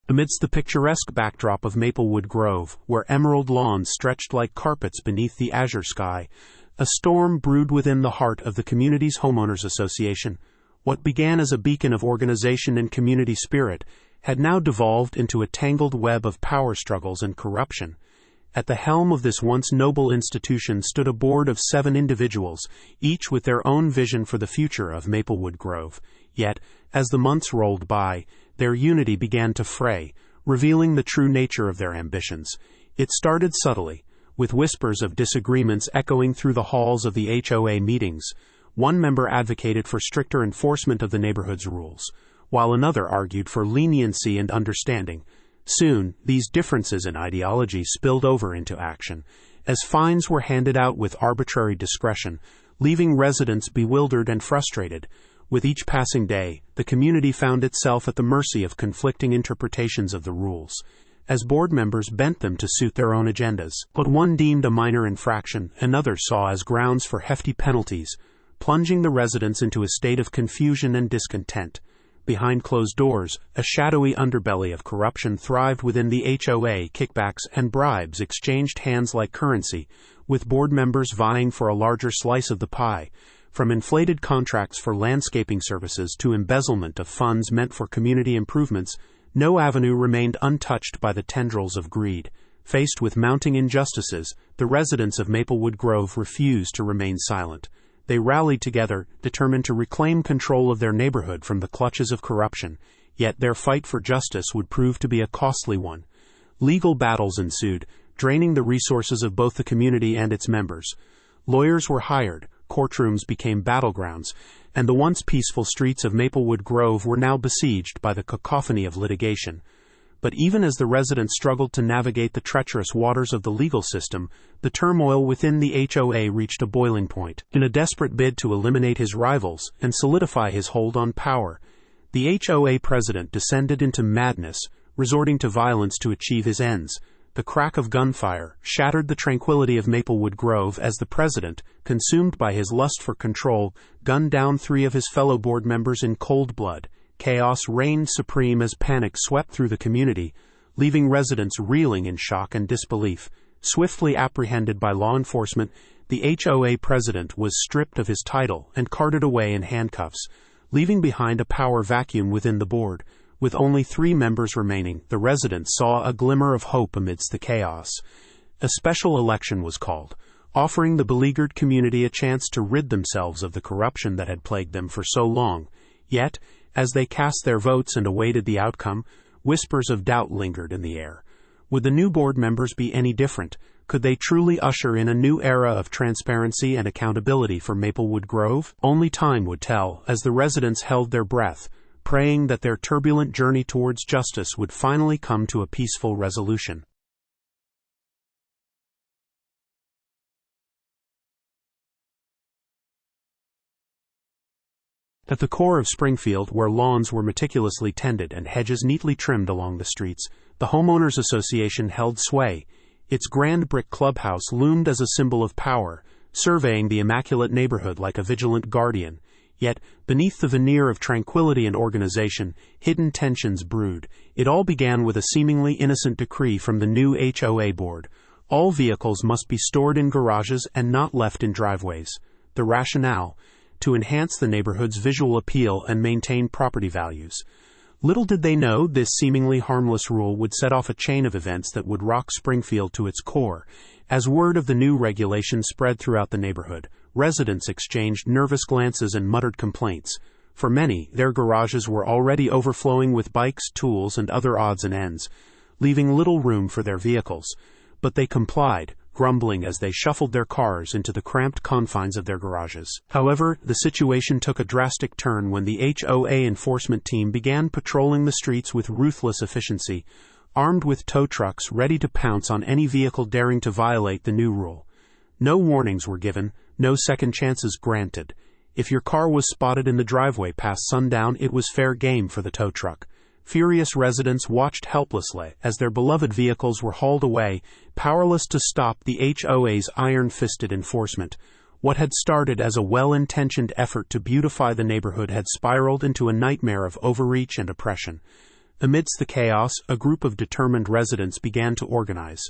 Amidst the picturesque backdrop of Maplewood Grove, where emerald lawns stretched like carpets beneath the azure sky, a storm brewed within the heart of the community's homeowners association. What began as a beacon of organization and community spirit had now devolved into a tangled web of power struggles and corruption. At the helm of this once noble institution stood a board of 7 individuals, each with their own vision for the future of Maplewood Grove. Yet, as the months rolled by, their unity began to fray, revealing the true nature of their ambitions. It started subtly, with whispers of disagreements echoing through the halls of the HOA meetings. One member advocated for stricter enforcement of the neighborhood's rules, while another argued for leniency and understanding. Soon, these differences in ideology spilled over into action, as fines were handed out with arbitrary discretion, leaving residents bewildered and frustrated. With each passing day, the community found itself at the mercy of conflicting interpretations of the rules, as board members bent them to suit their own agendas. What one deemed a minor infraction, another saw as grounds for hefty penalties, plunging the residents into a state of confusion and discontent. Behind closed doors, a shadowy underbelly of corruption thrived within the HOA. Kickbacks and bribes exchanged hands like currency, with board members vying for a larger slice of the pie. From inflated contracts for landscaping services to embezzlement of funds meant for community improvements, no avenue remained untouched by the tendrils of greed. Faced with mounting injustices, the residents of Maplewood Grove refused to remain silent. They rallied together, determined to reclaim control of their neighborhood from the clutches of corruption. Yet their fight for justice would prove to be a costly one. Legal battles ensued, draining the resources of both the community and its members. Lawyers were hired, courtrooms became battlegrounds, and the once peaceful streets of Maplewood Grove were now besieged by the cacophony of litigation. But even as the residents struggled to navigate the treacherous waters of the legal system, the turmoil within the HOA reached a boiling point. In a desperate bid to eliminate his rivals and solidify his hold on power, the HOA president descended into madness, resorting to violence to achieve his ends. The crack of gunfire shattered the tranquility of Maplewood Grove as the president, consumed by his lust for control, gunned down 3 of his fellow board members in cold blood. Chaos reigned supreme as panic swept through the community, leaving residents reeling in shock and disbelief. Swiftly apprehended by law enforcement, the HOA president was stripped of his title and carted away in handcuffs, leaving behind a power vacuum within the board. With only 3 members remaining, the residents saw a glimmer of hope amidst the chaos. A special election was called, offering the beleaguered community a chance to rid themselves of the corruption that had plagued them for so long. Yet, as they cast their votes and awaited the outcome, whispers of doubt lingered in the air. Would the new board members be any different? Could they truly usher in a new era of transparency and accountability for Maplewood Grove? Only time would tell, as the residents held their breath, praying that their turbulent journey towards justice would finally come to a peaceful resolution. At the core of Springfield, where lawns were meticulously tended and hedges neatly trimmed along the streets, the Homeowners Association held sway. Its grand brick clubhouse loomed as a symbol of power, surveying the immaculate neighborhood like a vigilant guardian. Yet, beneath the veneer of tranquility and organization, hidden tensions brewed. It all began with a seemingly innocent decree from the new HOA board. All vehicles must be stored in garages and not left in driveways. The rationale: to enhance the neighborhood's visual appeal and maintain property values. Little did they know this seemingly harmless rule would set off a chain of events that would rock Springfield to its core. As word of the new regulation spread throughout the neighborhood, residents exchanged nervous glances and muttered complaints. For many, their garages were already overflowing with bikes, tools, and other odds and ends, leaving little room for their vehicles. But they complied, grumbling as they shuffled their cars into the cramped confines of their garages. However, the situation took a drastic turn when the HOA enforcement team began patrolling the streets with ruthless efficiency, armed with tow trucks ready to pounce on any vehicle daring to violate the new rule. No warnings were given, no second chances granted. If your car was spotted in the driveway past sundown, it was fair game for the tow truck. Furious residents watched helplessly as their beloved vehicles were hauled away, powerless to stop the HOA's iron-fisted enforcement. What had started as a well-intentioned effort to beautify the neighborhood had spiraled into a nightmare of overreach and oppression. Amidst the chaos, a group of determined residents began to organize.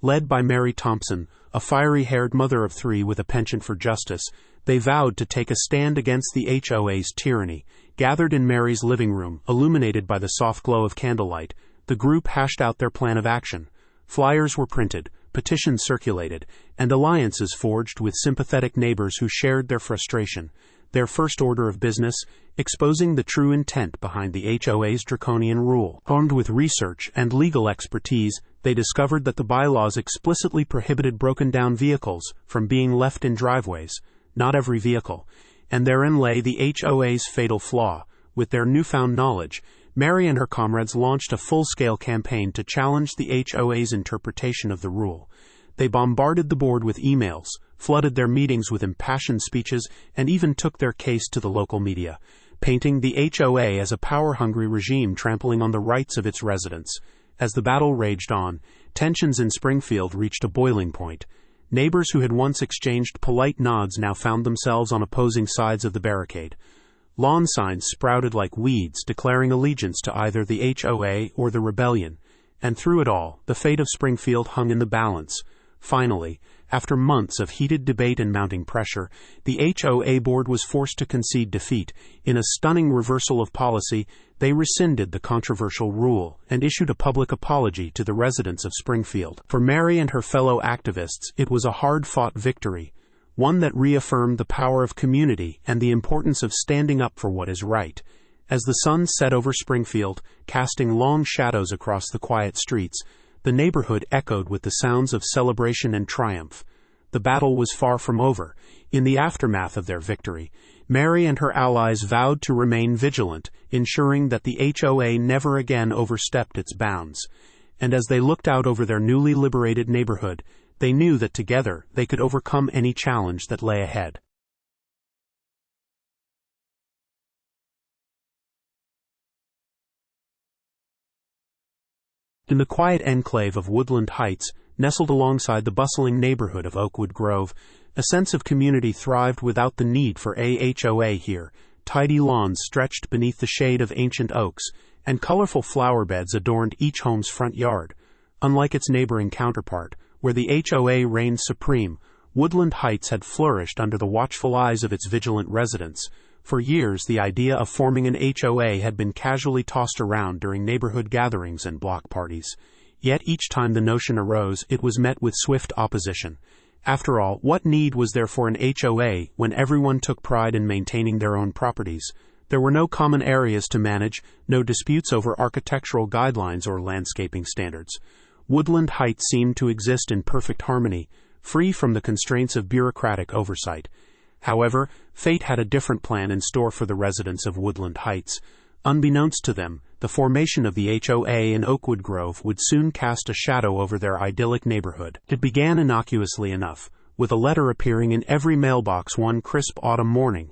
Led by Mary Thompson, a fiery-haired mother of 3 with a penchant for justice, they vowed to take a stand against the HOA's tyranny. Gathered in Mary's living room, illuminated by the soft glow of candlelight, the group hashed out their plan of action. Flyers were printed, petitions circulated, and alliances forged with sympathetic neighbors who shared their frustration. Their first order of business, exposing the true intent behind the HOA's draconian rule. Armed with research and legal expertise, they discovered that the bylaws explicitly prohibited broken-down vehicles from being left in driveways, not every vehicle, and therein lay the HOA's fatal flaw. With their newfound knowledge, Mary and her comrades launched a full-scale campaign to challenge the HOA's interpretation of the rule. They bombarded the board with emails, flooded their meetings with impassioned speeches, and even took their case to the local media, painting the HOA as a power-hungry regime trampling on the rights of its residents. As the battle raged on, tensions in Springfield reached a boiling point. Neighbors who had once exchanged polite nods now found themselves on opposing sides of the barricade. Lawn signs sprouted like weeds, declaring allegiance to either the HOA or the rebellion. And through it all, the fate of Springfield hung in the balance. Finally, after months of heated debate and mounting pressure, the HOA board was forced to concede defeat. In a stunning reversal of policy, they rescinded the controversial rule and issued a public apology to the residents of Springfield. For Mary and her fellow activists, it was a hard-fought victory, one that reaffirmed the power of community and the importance of standing up for what is right. As the sun set over Springfield, casting long shadows across the quiet streets, the neighborhood echoed with the sounds of celebration and triumph. The battle was far from over. In the aftermath of their victory, Mary and her allies vowed to remain vigilant, ensuring that the HOA never again overstepped its bounds. And as they looked out over their newly liberated neighborhood, they knew that together they could overcome any challenge that lay ahead. In the quiet enclave of Woodland Heights, nestled alongside the bustling neighborhood of Oakwood Grove, a sense of community thrived without the need for a HOA here. Tidy lawns stretched beneath the shade of ancient oaks, and colorful flower beds adorned each home's front yard. Unlike its neighboring counterpart, where the HOA reigned supreme, Woodland Heights had flourished under the watchful eyes of its vigilant residents. For years, the idea of forming an HOA had been casually tossed around during neighborhood gatherings and block parties. Yet each time the notion arose, it was met with swift opposition. After all, what need was there for an HOA when everyone took pride in maintaining their own properties? There were no common areas to manage, no disputes over architectural guidelines or landscaping standards. Woodland Heights seemed to exist in perfect harmony, free from the constraints of bureaucratic oversight. However, fate had a different plan in store for the residents of Woodland Heights. Unbeknownst to them, the formation of the HOA in Oakwood Grove would soon cast a shadow over their idyllic neighborhood. It began innocuously enough, with a letter appearing in every mailbox one crisp autumn morning.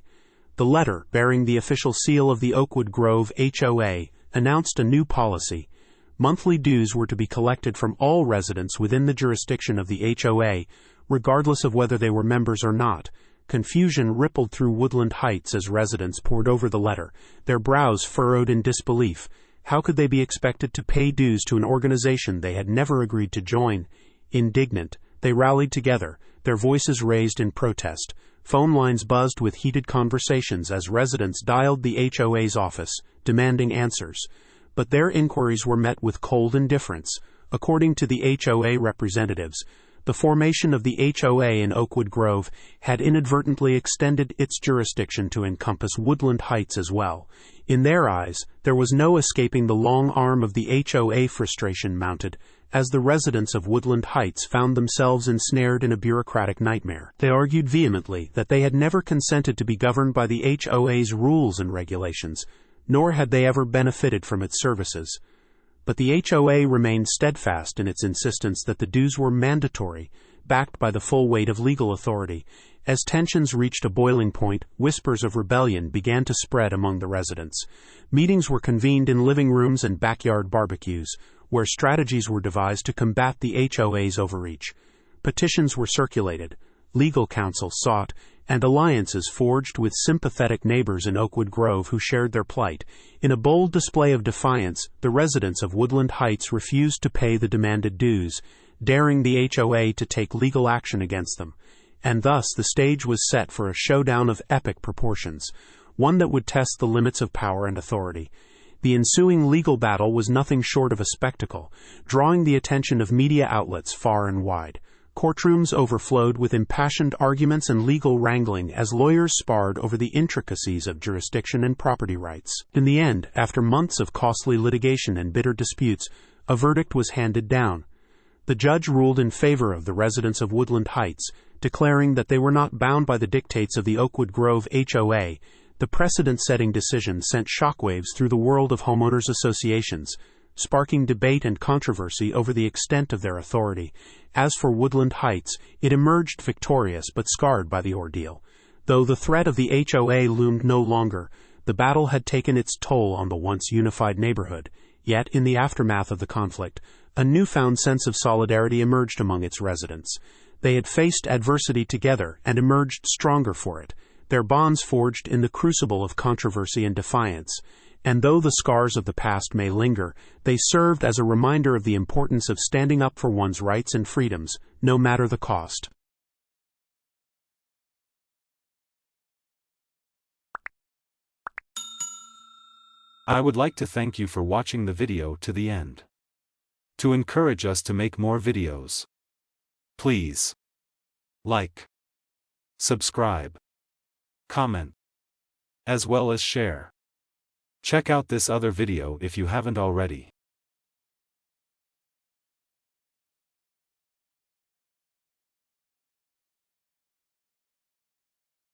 The letter, bearing the official seal of the Oakwood Grove HOA, announced a new policy. Monthly dues were to be collected from all residents within the jurisdiction of the HOA, regardless of whether they were members or not. Confusion rippled through Woodland Heights as residents pored over the letter, their brows furrowed in disbelief. How could they be expected to pay dues to an organization they had never agreed to join? Indignant, they rallied together, their voices raised in protest. Phone lines buzzed with heated conversations as residents dialed the HOA's office, demanding answers. But their inquiries were met with cold indifference. According to the HOA representatives, the formation of the HOA in Oakwood Grove had inadvertently extended its jurisdiction to encompass Woodland Heights as well. In their eyes, there was no escaping the long arm of the HOA. Frustration mounted as the residents of Woodland Heights found themselves ensnared in a bureaucratic nightmare. They argued vehemently that they had never consented to be governed by the HOA's rules and regulations, nor had they ever benefited from its services. But the HOA remained steadfast in its insistence that the dues were mandatory, backed by the full weight of legal authority. As tensions reached a boiling point, whispers of rebellion began to spread among the residents. Meetings were convened in living rooms and backyard barbecues, where strategies were devised to combat the HOA's overreach. Petitions were circulated, legal counsel sought, and alliances forged with sympathetic neighbors in Oakwood Grove who shared their plight. In a bold display of defiance, the residents of Woodland Heights refused to pay the demanded dues, daring the HOA to take legal action against them. And thus the stage was set for a showdown of epic proportions, one that would test the limits of power and authority. The ensuing legal battle was nothing short of a spectacle, drawing the attention of media outlets far and wide. Courtrooms overflowed with impassioned arguments and legal wrangling as lawyers sparred over the intricacies of jurisdiction and property rights. In the end, after months of costly litigation and bitter disputes, a verdict was handed down. The judge ruled in favor of the residents of Woodland Heights, declaring that they were not bound by the dictates of the Oakwood Grove HOA. The precedent-setting decision sent shockwaves through the world of homeowners associations, sparking debate and controversy over the extent of their authority. As for Woodland Heights, it emerged victorious but scarred by the ordeal. Though the threat of the HOA loomed no longer, the battle had taken its toll on the once unified neighborhood. Yet, in the aftermath of the conflict, a newfound sense of solidarity emerged among its residents. They had faced adversity together and emerged stronger for it, their bonds forged in the crucible of controversy and defiance. And though the scars of the past may linger, they served as a reminder of the importance of standing up for one's rights and freedoms, no matter the cost. I would like to thank you for watching the video to the end. To encourage us to make more videos, please like, subscribe, comment, as well as share. Check out this other video if you haven't already.